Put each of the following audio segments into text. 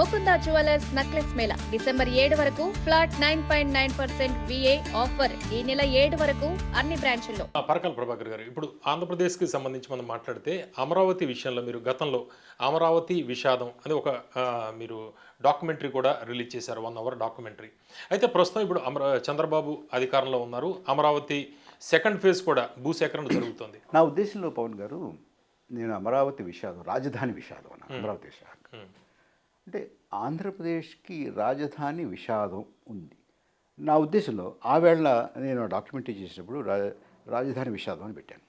Mukunda jewellers necklace Mela December 7 వరకు flat 9.9% VA offer ఈ నెల 7 వరకు అన్ని బ్రాంచుల్లో. పరకాల ప్రభాకర్ గారు, ఇప్పుడు ఆంధ్రప్రదేశ్కి సంబంధించి మనం మాట్లాడితే అమరావతి విషయంలో మీరు గతంలో అమరావతి విషాదం అని ఒక మీరు డాక్యుమెంటరీ కూడా రిలీజ్ చేశారు, 1 అవర్ డాక్యుమెంటరీ. అయితే ప్రస్తుతం ఇప్పుడు చంద్రబాబు అధికారంలో ఉన్నారు, అమరావతి సెకండ్ ఫేజ్ కూడా భూసేకరణ జరుగుతుంది. నా ఉద్దేశంలో పవన్ గారు, నేను అమరావతి విషాదం, రాజధాని విషాదం అన్న అమరావతి విషాదం అంటే ఆంధ్రప్రదేశ్కి రాజధాని విషాదం ఉంది. నా ఉద్దేశంలో ఆ వేళ నేను డాక్యుమెంటరీ చేసినప్పుడు రాజధాని విషాదం అని పెట్టాను,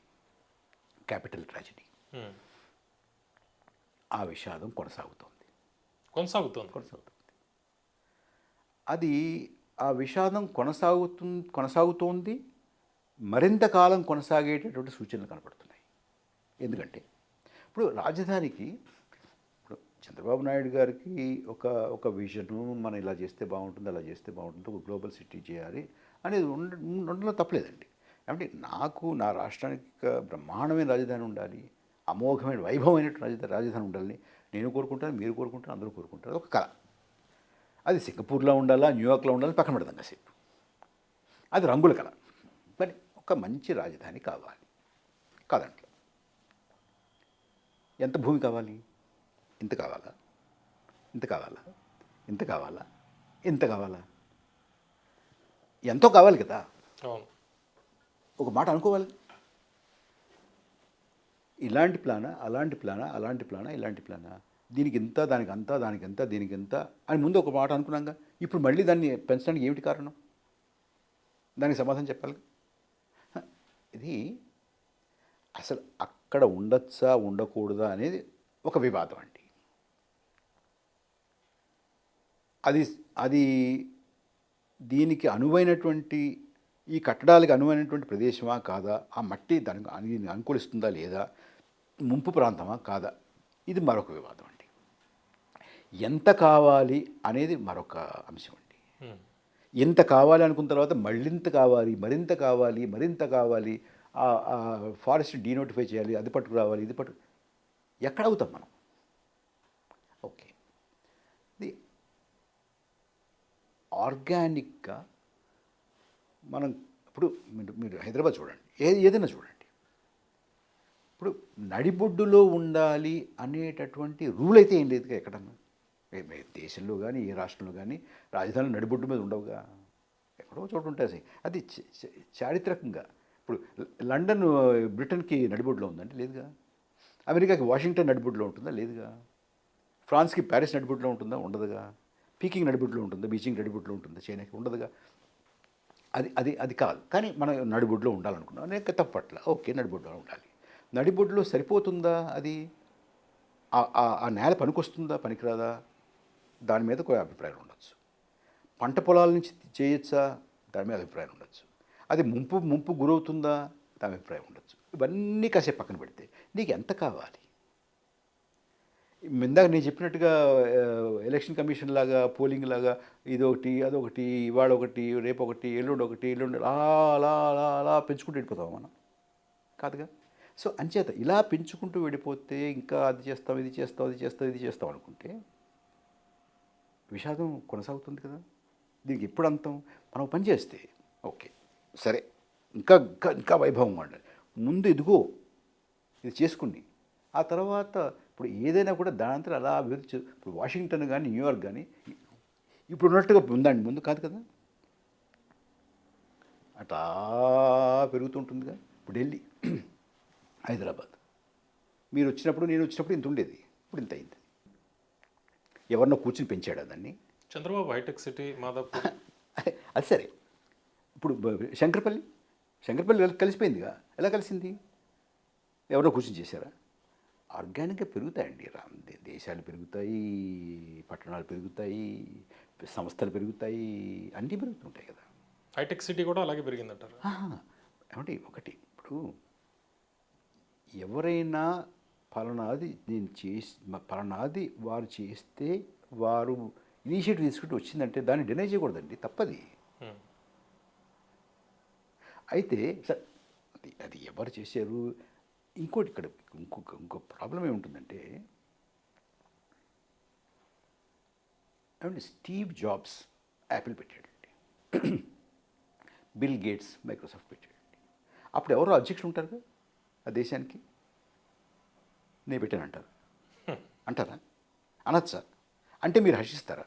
క్యాపిటల్ ట్రాజడీ. ఆ విషాదం కొనసాగుతోంది. అది ఆ విషాదం కొనసాగుతోంది, మరింత కాలం కొనసాగేటటువంటి సూచనలు కనపడుతున్నాయి. ఎందుకంటే ఇప్పుడు రాజధానికి చంద్రబాబు నాయుడు గారికి ఒక విజను, మనం ఇలా చేస్తే బాగుంటుంది, అలా చేస్తే బాగుంటుంది, ఒక గ్లోబల్ సిటీ చేయాలి అనేది ఉండడంలో తప్పలేదండి. అంటే నా రాష్ట్రానికి బ్రహ్మాండమైన రాజధాని ఉండాలి, అమోఘమైన వైభవమైనటువంటి రాజధాని ఉండాలని నేను కోరుకుంటాను, మీరు కోరుకుంటారు, అందరూ కోరుకుంటారు. ఒక కళ. అది సింగపూర్లో ఉండాలా, న్యూయార్క్లో ఉండాలని పక్కన పెడదాం కాసేపు. అది రంగుల కళ. మరి ఒక మంచి రాజధాని కావాలి కాదంట్లో. ఎంత భూమి కావాలి? ఇంత కావాలా? ఎంతో కావాలి కదా. ఒక మాట అనుకోవాలి, ఇలాంటి ప్లానా, అలాంటి ప్లానా, దీనికి ఇంత, దానికి అంత, దానికి ఎంత, దీనికి ఎంత అని ముందు ఒక మాట అనుకున్నాగా. ఇప్పుడు మళ్ళీ దాన్ని పెంచడానికి ఏమిటి కారణం? దానికి సమాధానం చెప్పాలి. ఇది అసలు అక్కడ ఉండొచ్చా ఉండకూడదా అనేది ఒక వివాదం అండి. అది దీనికి అనువైనటువంటి, ఈ కట్టడాలకు అనువైనటువంటి ప్రదేశమా కాదా, ఆ మట్టి దానికి అనుకూలిస్తుందా లేదా, ముంపు ప్రాంతమా కాదా, ఇది మరొక వివాదం అండి. ఎంత కావాలి అనేది మరొక అంశం అండి. ఎంత కావాలి అనుకున్న తర్వాత మళ్ళింత కావాలి, మరింత కావాలి, ఫారెస్ట్ డీనోటిఫై చేయాలి, అది పట్టుకురావాలి, ఇది ఎక్కడ అవుతాం మనం? ఓకే, ఇది ఆర్గానిక్గా మనం ఇప్పుడు మీరు హైదరాబాద్ చూడండి, ఏదైనా చూడండి, ఇప్పుడు నడిబొడ్డులో ఉండాలి అనేటటువంటి రూల్ అయితే ఏం లేదుగా ఎక్కడన్నా. దేశంలో కానీ ఏ రాష్ట్రంలో కానీ రాజధానులు నడిబొడ్డు మీద ఉండవుగా, ఎక్కడో చోటు ఉంటాయి. అది చారిత్రకంగా ఇప్పుడు లండన్ బ్రిటన్కి నడిబొడ్డులో ఉందంటే లేదుగా. అమెరికాకి వాషింగ్టన్ నడిబొడ్డులో ఉంటుందా? లేదుగా. ఫ్రాన్స్కి ప్యారిస్ నడిబొడ్డులో ఉంటుందా? ఉండదుగా. పీకింగ్ నడిబొడ్డులో ఉంటుందా? బీజింగ్ నడిబొడ్డులో ఉంటుందా? చైనాకి ఉండదుగా. అది కాదు. కానీ మనం నడిబొడ్డులో ఉండాలనుకున్నాం, అనేక తప్పట్ల. ఓకే, నడిబొడ్డులో ఉండాలి. నడిబొడ్డులో సరిపోతుందా? అది ఆ నేల పనికొస్తుందా, పనికిరాదా, దాని మీద కూడా అభిప్రాయం ఉండొచ్చు. పంట పొలాల నుంచి చేయొచ్చా, దాని మీద అభిప్రాయం ఉండొచ్చు. అది ముంపు గురవుతుందా, దాని అభిప్రాయం ఉండొచ్చు. ఇవన్నీ కాసేపు పక్కన పెడితే నీకు ఎంత కావాలి? ఇందాక నేను చెప్పినట్టుగా ఎలక్షన్ కమిషన్ లాగా, పోలింగ్ లాగా ఇదొకటి అదొకటి, ఇవాళ ఒకటి, రేపు ఒకటి, ఎల్లుండి అలా పెంచుకుంటూ వెళ్ళిపోతాం మనం, కాదుగా. సో అంచేత ఇలా పెంచుకుంటూ వెళ్ళిపోతే ఇంకా అది చేస్తాం, ఇది చేస్తాం అనుకుంటే విషాదం కొనసాగుతుంది కదా. దీనికి ఎప్పుడు అంతం? మనం పని చేస్తే ఓకే సరే, ఇంకా వైభవం ఉండాలి. ముందు ఇదిగో ఇది చేసుకుని ఆ తర్వాత ఇప్పుడు ఏదైనా కూడా దానంతా అలా అభివృద్ధి. ఇప్పుడు వాషింగ్టన్ కానీ న్యూయార్క్ కానీ ఇప్పుడు ఉన్నట్టుగా ఉందండి, ముందు కాదు కదా, అట్లా పెరుగుతుంటుందిగా. ఇప్పుడు ఢిల్లీ, హైదరాబాద్, మీరు వచ్చినప్పుడు నేను వచ్చినప్పుడు ఇంత ఉండేది, ఇప్పుడు ఇంత అయింది. ఎవరినో కూర్చుని పెంచాడు దాన్ని. చంద్రబాబు హైటెక్ సిటీ మాదాపూర్ అది సరే. ఇప్పుడు శంకరపల్లి కలిసిపోయిందిగా. ఎలా కలిసింది? ఎవరో కూర్చుని చేశారా? ఆర్గానిక్గా పెరుగుతాయండి. దేశాలు పెరుగుతాయి, పట్టణాలు పెరుగుతాయి, సంస్థలు పెరుగుతాయి, అన్నీ పెరుగుతుంటాయి కదా. హైటెక్ సిటీ కూడా అలాగే పెరిగిందంటారు. ఏమంటే ఒకటి, ఇప్పుడు ఎవరైనా పలానాది వారు చేస్తే, వారు ఇనిషియేటివ్ తీసుకుంటూ వచ్చిందంటే దాన్ని డినై చేయకూడదండి, తప్పది. అయితే సార్ అది ఎవరు చేశారు? ఇంకోటి ఇక్కడ ఇంకో ప్రాబ్లం ఏముంటుందంటే, ఏమంటే స్టీవ్ జాబ్స్ యాపిల్ పెట్టాడండి, బిల్ గేట్స్ మైక్రోసాఫ్ట్ పెట్టాడండి. అప్పుడు ఎవరో అధ్యక్షులు ఉంటారు కదా ఆ దేశానికి, నేను పెట్టాను అంటారు, అంటారా? అనొచ్చా? అంటే మీరు హర్షిస్తారా?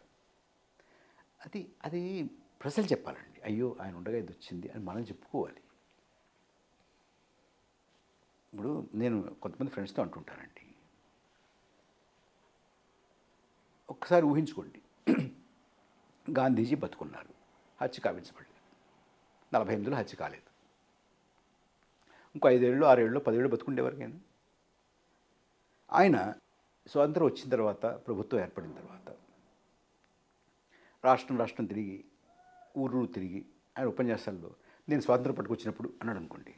అది ప్రజలు చెప్పాలండి, అయ్యో ఆయన ఉండగా ఇది వచ్చింది అని మనం చెప్పుకోవాలి. ఇప్పుడు నేను కొంతమంది ఫ్రెండ్స్తో అంటుంటానండి, ఒక్కసారి ఊహించుకోండి, గాంధీజీ బతుకున్నారు, హత్య కావించబడలేదు, 48లో హత్య కాలేదు, ఇంకో 5 ఏళ్ళు 6 ఏళ్ళు 10 ఏళ్ళు బతుకుండేవారికైనా. ఆయన స్వాతంత్రం వచ్చిన తర్వాత, ప్రభుత్వం ఏర్పడిన తర్వాత రాష్ట్రం తిరిగి ఊరు తిరిగి ఆయన ఉపన్యాసాల్లో నేను స్వాతంత్రం పట్టుకొచ్చినప్పుడు అన్నాడు అనుకోండి,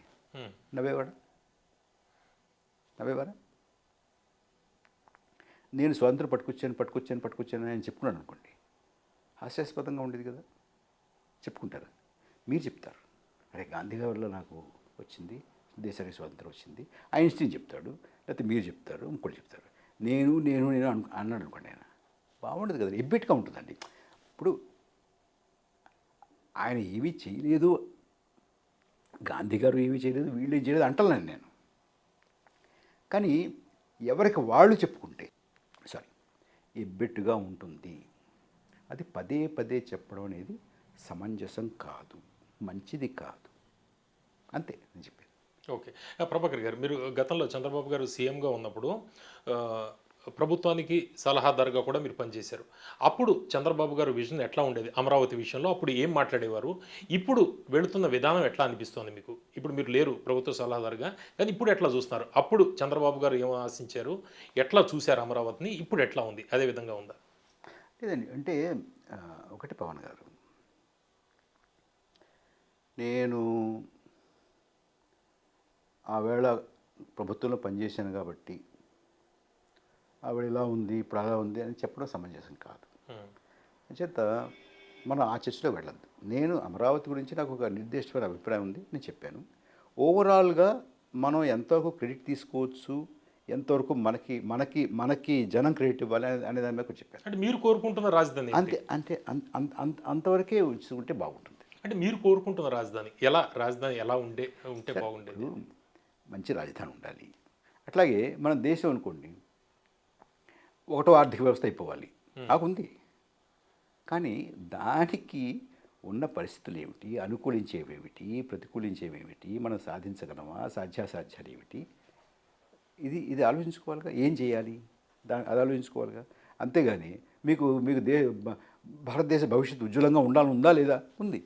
నవ్వేవాడా? నేను స్వాతంత్రం పట్టుకొచ్చాను అని చెప్పుకున్నాను అనుకోండి, హాస్యాస్పదంగా ఉండేది కదా. చెప్పుకుంటారా? మీరు చెప్తారు, అరే గాంధీ గారి వల్ల నాకు వచ్చింది, దేశానికి స్వాతంత్రం వచ్చింది. ఐన్స్టీన్ చెప్తాడు, లేకపోతే మీరు చెప్తారు, ఇంకోటి చెప్తారు. నేను అన్నాడు అనుకోండి, ఆయన బాగుండదు కదా, ఎబ్బెట్టుగా ఉంటుందండి. ఇప్పుడు ఆయన ఏమీ చేయలేదు, గాంధీ గారు ఏమీ చేయలేదు, వీళ్ళు ఏం చేయలేదు అంటలేను నేను. కానీ ఎవరికి వాళ్ళు చెప్పుకుంటే ఎబ్బెట్టుగా ఉంటుంది. అది పదే పదే చెప్పడం అనేది సమంజసం కాదు, మంచిది కాదు. అంతే నేను చెప్పేది. ఓకే. ప్రభాకర్ గారు, మీరు గతంలో చంద్రబాబు గారు సీఎంగా ఉన్నప్పుడు ప్రభుత్వానికి సలహాదారుగా కూడా మీరు పనిచేశారు. అప్పుడు చంద్రబాబు గారు విజన్ ఎట్లా ఉండేది అమరావతి విషయంలో? అప్పుడు ఏం మాట్లాడేవారు? ఇప్పుడు వెళుతున్న విధానం ఎట్లా అనిపిస్తోంది మీకు? ఇప్పుడు మీరు లేరు ప్రభుత్వ సలహాదారుగా, కానీ ఇప్పుడు ఎట్లా చూస్తున్నారు? అప్పుడు చంద్రబాబు గారు ఏం ఆశించారు, ఎట్లా చూశారు అమరావతిని, ఇప్పుడు ఎట్లా ఉంది? అదే విధంగా ఉందా? లేదండి, అంటే ఒకటి పవన్ గారు, నేను ఆవేళ ప్రభుత్వంలో పనిచేశాను కాబట్టి ఆవిడ ఇలా ఉంది, ఇప్పుడు అలా ఉంది అని చెప్పడం సమంజసం కాదు. అంచేత మనం ఆ చర్చలో వెళ్ళద్దు. నేను అమరావతి గురించి నాకు ఒక నిర్దిష్టమైన అభిప్రాయం ఉంది, నేను చెప్పాను. ఓవరాల్గా మనం ఎంతవరకు క్రెడిట్ తీసుకోవచ్చు, ఎంతవరకు మనకి జనం క్రెడిట్ ఇవ్వాలి అనే దాని మీద చెప్పాను. అంటే మీరు కోరుకుంటున్న రాజధాని అంతవరకే ఉంటే బాగుంటుంది. అంటే మీరు కోరుకుంటున్న రాజధాని ఎలా ఉంటే బాగుండేది? మంచి రాజధాని ఉండాలి. అట్లాగే మన దేశం అనుకోండి, ఒకటో ఆర్థిక వ్యవస్థ అయిపోవాలి, నాకుంది. కానీ దానికి ఉన్న పరిస్థితులు ఏమిటి, అనుకూలించేవేమిటి, ప్రతికూలించేవేమిటి, మనం సాధించగలమా, సాధ్యాసాధ్యాలు ఏమిటి, ఇది ఆలోచించుకోవాలిగా. ఏం చేయాలి అది ఆలోచించుకోవాలిగా. అంతేగాని మీకు భారతదేశ భవిష్యత్తు ఉజ్వలంగా ఉందా లేదా? ఉంది.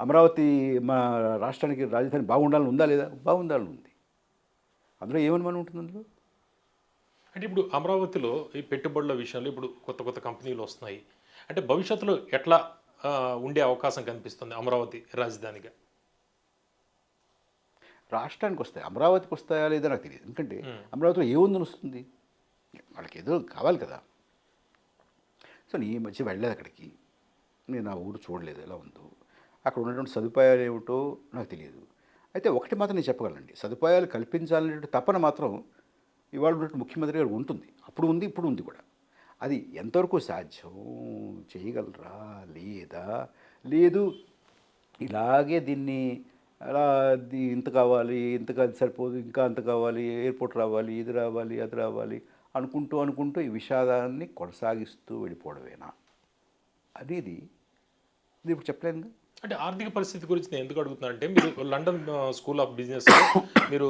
అమరావతి మా రాష్ట్రానికి రాజధాని బాగుండాలని ఉందా లేదా? బాగుండాలని ఉంది. అందులో ఏమనుమానం ఉంటుంది అందులో? అంటే ఇప్పుడు అమరావతిలో ఈ పెట్టుబడుల విషయంలో ఇప్పుడు కొత్త కంపెనీలు వస్తున్నాయి. అంటే భవిష్యత్తులో ఎట్లా ఉండే అవకాశం కనిపిస్తుంది అమరావతి రాజధానిగా? రాష్ట్రానికి వస్తాయి, అమరావతికి వస్తాయా లేదా నాకు తెలియదు. ఎందుకంటే అమరావతిలో ఏముందని వస్తుంది, వాళ్ళకి ఏదో కావాలి కదా. సో ఈ మధ్య వెళ్ళలేదు అక్కడికి, నేను ఆ ఊరు చూడలేదు ఎలా ఉందో, అక్కడ ఉన్నటువంటి సదుపాయాలు ఏమిటో నాకు తెలియదు. అయితే ఒకటి మాత్రం నేను చెప్పగలండి, సదుపాయాలు కల్పించాలనే తపన మాత్రం ఇవాళ ఉన్నట్టు ముఖ్యమంత్రి గారు ఉంటుంది. అప్పుడు ఉంది, ఇప్పుడు ఉంది కూడా. అది ఎంతవరకు సాధ్యం, చేయగలరా లేదా, లేదు ఇలాగే దీన్ని అలా ఇంత కావాలి, ఇంతగా సరిపోదు, ఇంకా అంత కావాలి, ఎయిర్పోర్ట్ రావాలి, ఇది రావాలి, అది రావాలి అనుకుంటూ ఈ విషాదాన్ని కొనసాగిస్తూ వెళ్ళిపోవడమేనా అనేది ఇప్పుడు చెప్పలేను. అంటే ఆర్థిక పరిస్థితి గురించి నేను ఎందుకు అడుగుతున్నానంటే, మీరు లండన్ స్కూల్ ఆఫ్ బిజినెస్ మీరు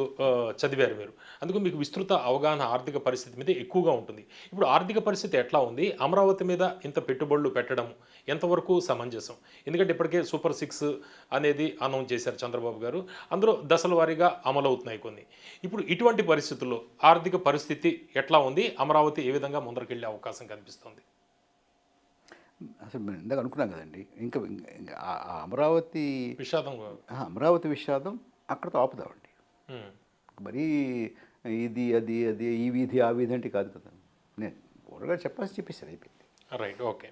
చదివారు. మీరు అందుకు మీకు విస్తృత అవగాహన ఆర్థిక పరిస్థితి మీద ఎక్కువగా ఉంటుంది. ఇప్పుడు ఆర్థిక పరిస్థితి ఎట్లా ఉంది, అమరావతి మీద ఇంత పెట్టుబడులు పెట్టడం ఎంతవరకు సమంజసం? ఎందుకంటే ఇప్పటికే సూపర్ 6 అనేది అనౌన్స్ చేశారు చంద్రబాబు గారు, అందులో దశల వారీగా అమలవుతున్నాయి కొన్ని. ఇప్పుడు ఇటువంటి పరిస్థితుల్లో ఆర్థిక పరిస్థితి ఎట్లా ఉంది, అమరావతి ఏ విధంగా ముందరకెళ్ళే అవకాశం కనిపిస్తుంది? అసలు మేము ఇందాక అనుకున్నాం కదండి, ఇంకా అమరావతి విషాదం అక్కడతో ఆపుదామండి. మరీ ఇది అది ఈ వీధి ఆ వీధి అంటే కాదు కదా. నేను ఊరగా చెప్పేసాను, అయిపోయింది. Right, okay.